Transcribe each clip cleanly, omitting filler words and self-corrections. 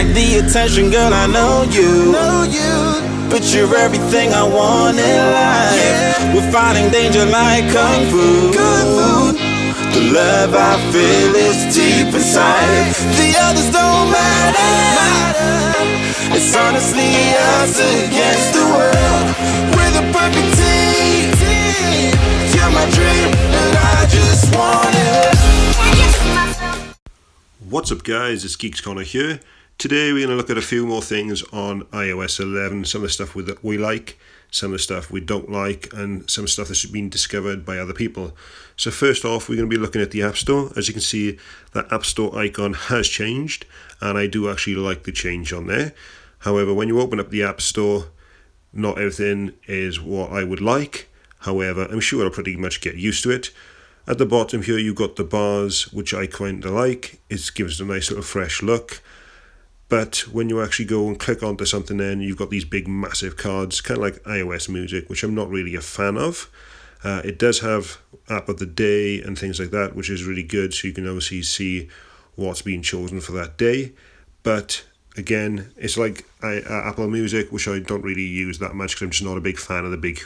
like the attention, girl, I know you. But you're everything I want in life. We're fighting danger like Kung Fu. The love I feel is deep inside. The others don't matter. It's honestly us against the world. We're the perfect team. You're my dream, and I just want it. What's up guys, it's GeeksCorner here. Today we're going to look at a few more things on iOS 11, some of the stuff that we like, some of the stuff we don't like, and some stuff that's been discovered by other people. So first off, we're going to be looking at the App Store. As you can see, that App Store icon has changed, and I do actually like the change on there. However, when you open up the App Store, not everything is what I would like. However, I'm sure I'll pretty much get used to it. At the bottom here, you've got the bars, which I kind of like. It gives it a nice little fresh look. But when you actually go and click onto something, then you've got these big massive cards, kind of like iOS music, which I'm not really a fan of. It does have app of the day and things like that, which is really good, so you can obviously see what's been chosen for that day. But again, it's like Apple Music, which I don't really use that much because I'm just not a big fan of the big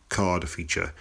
card feature.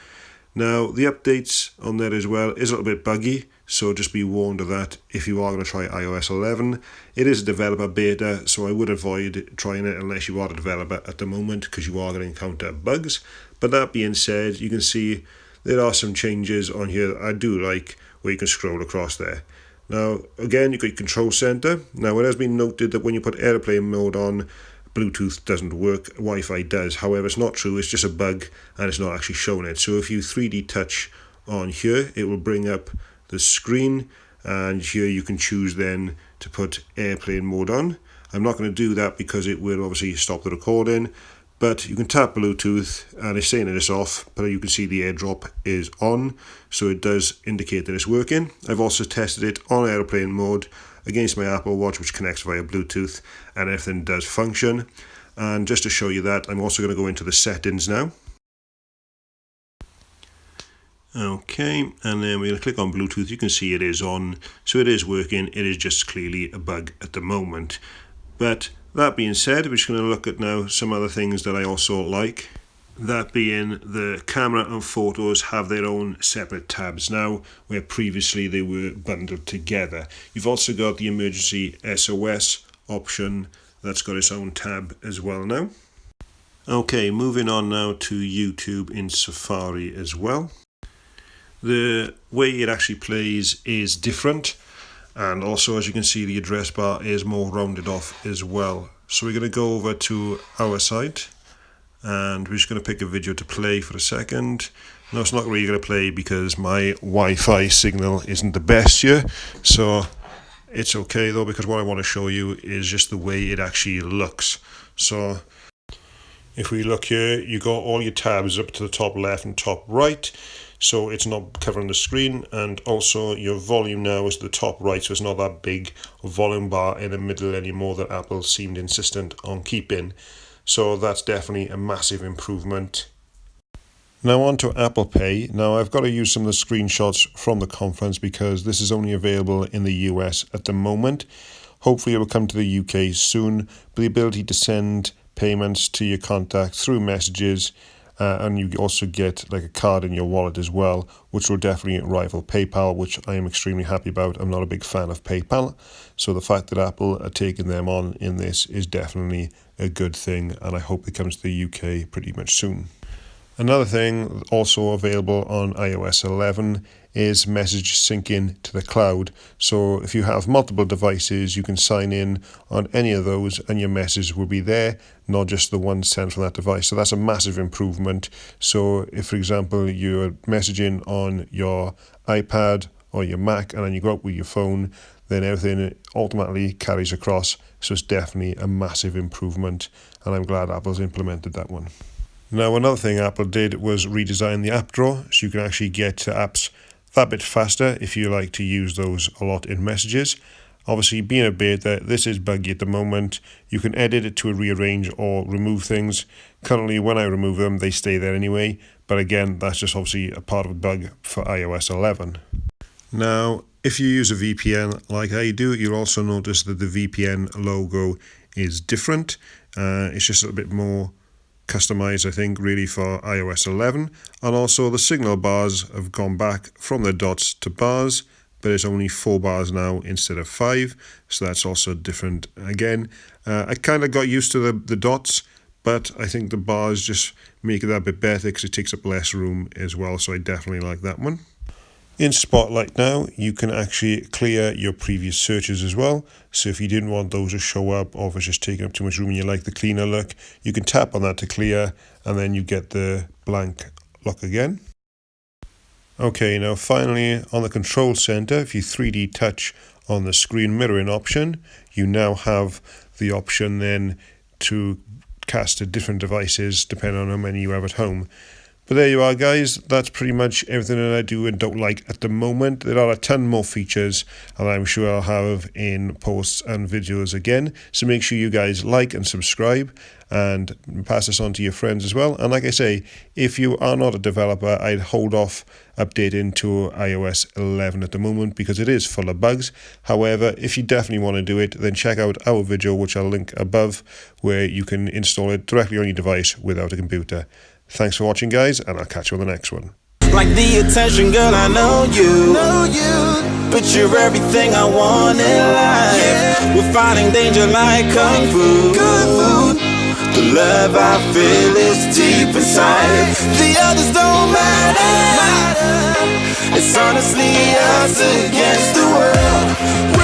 Now, the updates on there as well is a little bit buggy, so just be warned of that if you are going to try iOS 11. It is a developer beta, so I would avoid trying it unless you are a developer at the moment, because you are going to encounter bugs. But that being said, you can see there are some changes on here that I do like, where you can scroll across there. Now, again, you've got your control center. Now, it has been noted that when you put airplane mode on, Bluetooth doesn't work, Wi-Fi does. However, it's not true, it's just a bug and it's not actually showing it. So if you 3D touch on here, it will bring up the screen, and here you can choose then to put airplane mode on. I'm not going to do that because it will obviously stop the recording, but you can tap Bluetooth and it's saying that it's off, but you can see the airdrop is on, so it does indicate that it's working. I've also tested it on airplane mode against my Apple Watch, which connects via Bluetooth, and everything does function. And just to show you that, I'm also going to go into the settings now. Okay, and then we're going to click on Bluetooth. You can see it is on, so it is working. It is just clearly a bug at the moment. But that being said, we're just going to look at now some other things that I also like. That being the camera and photos have their own separate tabs now, where previously they were bundled together. You've also got the emergency SOS option that's got its own tab as well now. Okay, moving on now to YouTube in Safari as well. The way it actually plays is different, and also as you can see, the address bar is more rounded off as well. So we're going to go over to our site, and we're just going to pick a video to play for a second. No, it's not really going to play because my Wi-Fi signal isn't the best here, so it's okay though, because what I want to show you is just the way it actually looks. So if we look here, you got all your tabs up to the top left and top right, so it's not covering the screen, and also your volume now is the top right, so it's not that big volume bar in the middle anymore that Apple seemed insistent on keeping. So that's definitely a massive improvement. Now on to Apple Pay. Now I've got to use some of the screenshots from the conference because this is only available in the US at the moment. Hopefully it will come to the UK soon, but the ability to send payments to your contacts through messages, and you also get like a card in your wallet as well, which will definitely rival PayPal, which I am extremely happy about. I'm not a big fan of PayPal, so the fact that Apple are taking them on in this is definitely a good thing, and I hope it comes to the UK pretty much soon. Another thing also available on iOS 11 is message syncing to the cloud. So if you have multiple devices, you can sign in on any of those and your message will be there, not just the one sent from that device. So that's a massive improvement. So if, for example, you're messaging on your iPad or your Mac and then you go out with your phone, then everything automatically carries across. So it's definitely a massive improvement, and I'm glad Apple's implemented that one. Now, another thing Apple did was redesign the app drawer, so you can actually get to apps that bit faster if you like to use those a lot in messages. Obviously, being a beta, this is buggy at the moment. You can edit it to rearrange or remove things. Currently, when I remove them, they stay there anyway. But again, that's just obviously a part of a bug for iOS 11. Now, If you use a VPN like I do, you'll also notice that the VPN logo is different. It's just a little bit more customized, I think, really for iOS 11. And also the signal bars have gone back from the dots to bars, but it's only 4 bars now instead of 5. So that's also different again. I kind of got used to the dots, but I think the bars just make it that bit better because it takes up less room as well. So I definitely like that one. In Spotlight now, you can actually clear your previous searches as well. So if you didn't want those to show up, or if it's just taking up too much room and you like the cleaner look, you can tap on that to clear, and then you get the blank look again. Okay, now finally on the control center, if you 3D touch on the screen mirroring option, you now have the option then to cast to different devices depending on how many you have at home. But there you are, guys. That's pretty much everything that I do and don't like at the moment. There are a ton more features, and I'm sure I'll have in posts and videos again. So make sure you guys like and subscribe and pass this on to your friends as well. And like I say, if you are not a developer, I'd hold off updating to iOS 11 at the moment because it is full of bugs. However, if you definitely want to do it, then check out our video, which I'll link above, where you can install it directly on your device without a computer. Thanks for watching, guys, and I'll catch you on the next one. Like the attention, girl, I know you, but you're everything I want in life. We're fighting danger like kung fu. The love I feel is deep inside. The others don't matter. It's honestly us against the world.